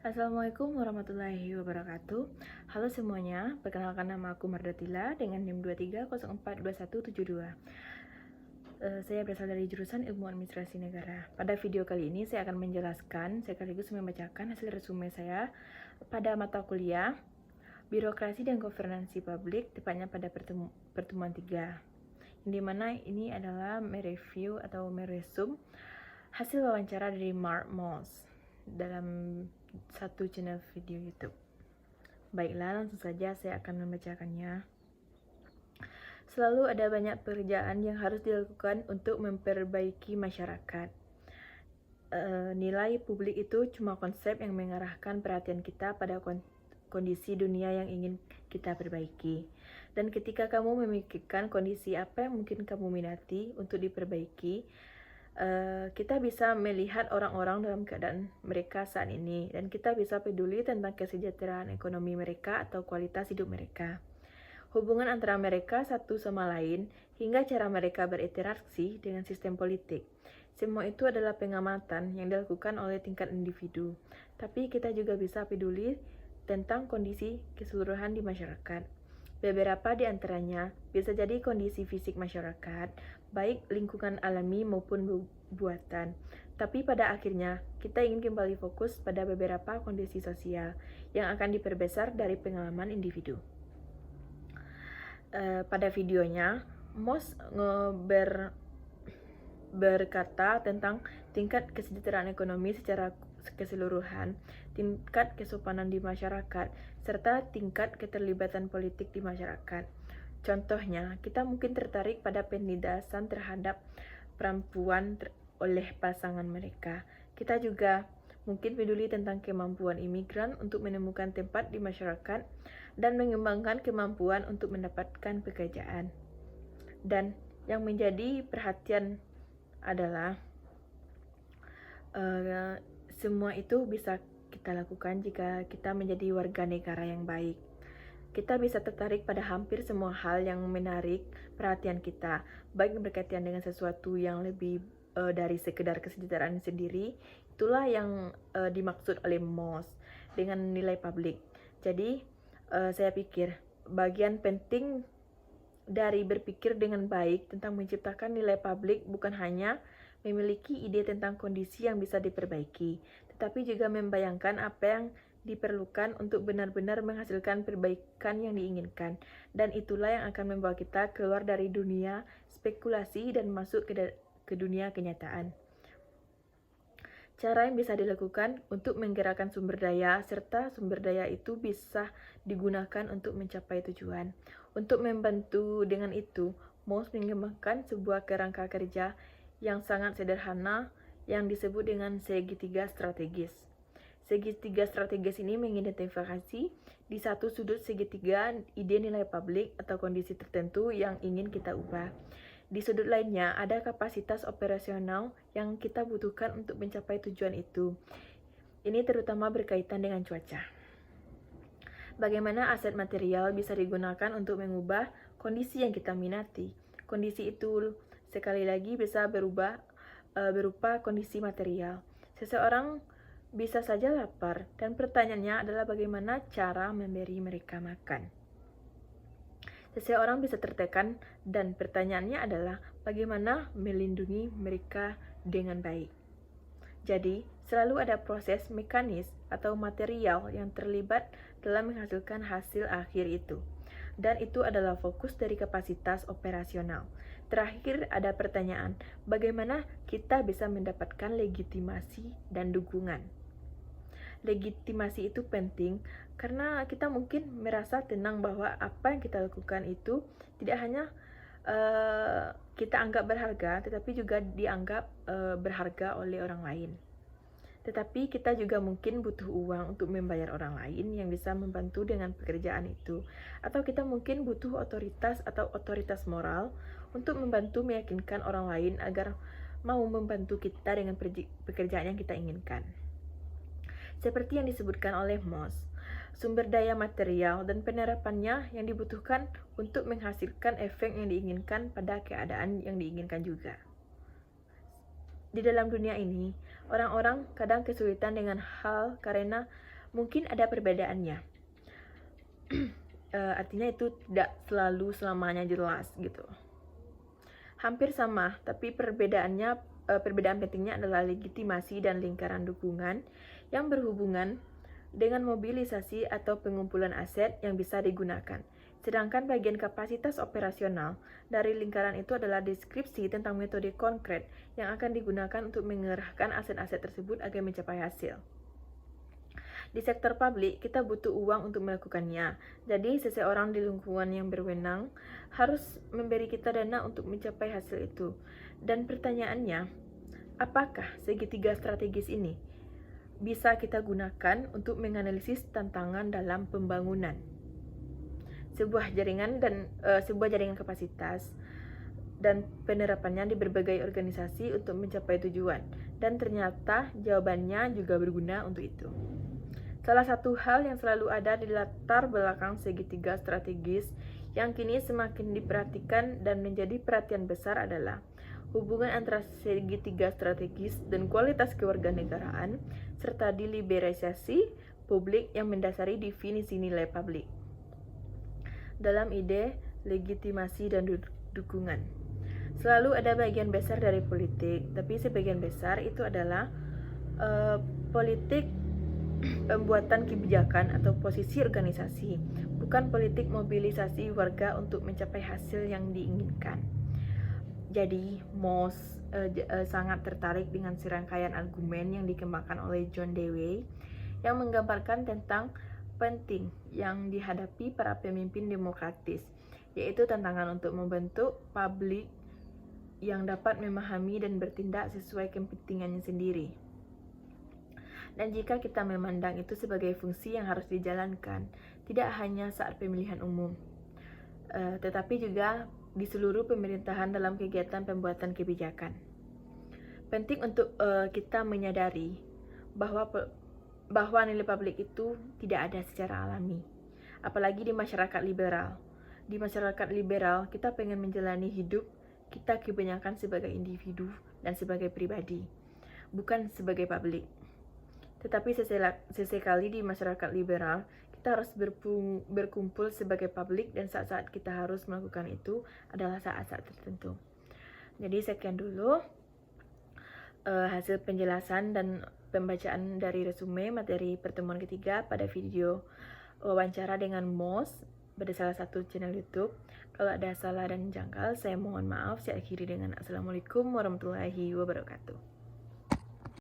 Assalamualaikum warahmatullahi wabarakatuh. Halo semuanya, perkenalkan nama aku Mardatila dengan NIM 23042172. Saya berasal dari jurusan Ilmu Administrasi Negara. Pada video kali ini saya akan menjelaskan sekaligus membacakan hasil resume saya pada mata kuliah Birokrasi dan Governansi Publik, tepatnya pada pertemuan 3. Di mana ini adalah mereview atau meresum hasil wawancara dari Mark Moss dalam satu channel video YouTube. Baiklah, langsung saja saya akan membacakannya. Selalu ada banyak pekerjaan yang harus dilakukan untuk memperbaiki masyarakat. Nilai publik itu cuma konsep yang mengarahkan perhatian kita pada kondisi dunia yang ingin kita perbaiki. Dan ketika kamu memikirkan kondisi apa yang mungkin kamu minati untuk diperbaiki, kita bisa melihat orang-orang dalam keadaan mereka saat ini, dan kita bisa peduli tentang kesejahteraan ekonomi mereka atau kualitas hidup mereka, hubungan antara mereka satu sama lain, hingga cara mereka berinteraksi dengan sistem politik. Semua itu adalah pengamatan yang dilakukan oleh tingkat individu, tapi kita juga bisa peduli tentang kondisi keseluruhan di masyarakat. Beberapa di antaranya bisa jadi kondisi fisik masyarakat, baik lingkungan alami maupun buatan. Tapi pada akhirnya, kita ingin kembali fokus pada beberapa kondisi sosial yang akan diperbesar dari pengalaman individu. Pada videonya, Moss berkata tentang tingkat kesejahteraan ekonomi secara keseluruhan, tingkat kesopanan di masyarakat, serta tingkat keterlibatan politik di masyarakat. Contohnya, kita mungkin tertarik pada penindasan terhadap perempuan oleh pasangan mereka. Kita juga mungkin peduli tentang kemampuan imigran untuk menemukan tempat di masyarakat dan mengembangkan kemampuan untuk mendapatkan pekerjaan. Dan yang menjadi perhatian adalah semua itu bisa kita lakukan jika kita menjadi warga negara yang baik. Kita bisa tertarik pada hampir semua hal yang menarik perhatian kita, baik berkaitan dengan sesuatu yang lebih dari sekedar kesejahteraan sendiri. Itulah yang dimaksud oleh Moss dengan nilai publik. Jadi saya pikir bagian penting dari berpikir dengan baik tentang menciptakan nilai publik bukan hanya memiliki ide tentang kondisi yang bisa diperbaiki, tetapi juga membayangkan apa yang diperlukan untuk benar-benar menghasilkan perbaikan yang diinginkan. Dan itulah yang akan membawa kita keluar dari dunia spekulasi dan masuk ke dunia kenyataan. Cara yang bisa dilakukan untuk menggerakkan sumber daya, serta sumber daya itu bisa digunakan untuk mencapai tujuan. Untuk membantu dengan itu, Moss mengembangkan sebuah kerangka kerja yang sangat sederhana yang disebut dengan segitiga strategis. Segitiga strategis ini mengidentifikasi di satu sudut segitiga ide nilai publik atau kondisi tertentu yang ingin kita ubah. Di sudut lainnya ada kapasitas operasional yang kita butuhkan untuk mencapai tujuan itu. Ini terutama berkaitan dengan cuaca. Bagaimana aset material bisa digunakan untuk mengubah kondisi yang kita minati. Kondisi itu sekali lagi bisa berubah berupa kondisi material. Seseorang bisa saja lapar, dan pertanyaannya adalah bagaimana cara memberi mereka makan. Seseorang bisa tertekan, dan pertanyaannya adalah bagaimana melindungi mereka dengan baik. Jadi, selalu ada proses mekanis atau material yang terlibat dalam menghasilkan hasil akhir itu. Dan itu adalah fokus dari kapasitas operasional. Terakhir ada pertanyaan, bagaimana kita bisa mendapatkan legitimasi dan dukungan? Legitimasi itu penting karena kita mungkin merasa tenang bahwa apa yang kita lakukan itu tidak hanya kita anggap berharga, tetapi juga dianggap berharga oleh orang lain. Tetapi kita juga mungkin butuh uang untuk membayar orang lain yang bisa membantu dengan pekerjaan itu. Atau kita mungkin butuh otoritas atau otoritas moral untuk membantu meyakinkan orang lain agar mau membantu kita dengan pekerjaan yang kita inginkan. Seperti yang disebutkan oleh Moss, sumber daya material dan penerapannya yang dibutuhkan untuk menghasilkan efek yang diinginkan pada keadaan yang diinginkan juga. di dalam dunia ini, orang-orang kadang kesulitan dengan hal karena mungkin ada perbedaannya. Artinya itu tidak selalu selamanya jelas gitu. Hampir sama, tapi perbedaan pentingnya adalah legitimasi dan lingkaran dukungan yang berhubungan dengan mobilisasi atau pengumpulan aset yang bisa digunakan. Sedangkan bagian kapasitas operasional dari lingkaran itu adalah deskripsi tentang metode konkret yang akan digunakan untuk mengerahkan aset-aset tersebut agar mencapai hasil. Di sektor publik, kita butuh uang untuk melakukannya. Jadi, seseorang di lingkungan yang berwenang harus memberi kita dana untuk mencapai hasil itu. Dan pertanyaannya, apakah segitiga strategis ini bisa kita gunakan untuk menganalisis tantangan dalam pembangunan sebuah jaringan kapasitas dan penerapannya di berbagai organisasi untuk mencapai tujuan? Dan ternyata jawabannya juga berguna untuk itu. Salah satu hal yang selalu ada di latar belakang segitiga strategis yang kini semakin diperhatikan dan menjadi perhatian besar adalah hubungan antara segitiga strategis dan kualitas kewarganegaraan serta deliberasi publik yang mendasari definisi nilai publik. Dalam ide legitimasi dan dukungan, selalu ada bagian besar dari politik, tapi sebagian besar itu adalah politik pembuatan kebijakan atau posisi organisasi, bukan politik mobilisasi warga untuk mencapai hasil yang diinginkan. Jadi, Moss sangat tertarik dengan serangkaian argumen yang dikembangkan oleh John Dewey yang menggambarkan tentang penting yang dihadapi para pemimpin demokratis, yaitu tantangan untuk membentuk publik yang dapat memahami dan bertindak sesuai kepentingannya sendiri. Dan jika kita memandang itu sebagai fungsi yang harus dijalankan, tidak hanya saat pemilihan umum, tetapi juga di seluruh pemerintahan dalam kegiatan pembuatan kebijakan. Penting untuk kita menyadari bahwa nilai publik itu tidak ada secara alami, apalagi di masyarakat liberal. Di masyarakat liberal, kita pengen menjalani hidup kita kebanyakan sebagai individu dan sebagai pribadi, bukan sebagai publik. Tetapi sesekali di masyarakat liberal, kita harus berkumpul sebagai publik, dan saat-saat kita harus melakukan itu adalah saat-saat tertentu. Jadi sekian dulu hasil penjelasan dan pembacaan dari resume materi pertemuan ketiga pada video wawancara dengan Moss pada salah satu channel YouTube. Kalau ada salah dan janggal, saya mohon maaf. Saya akhiri dengan Assalamualaikum warahmatullahi wabarakatuh.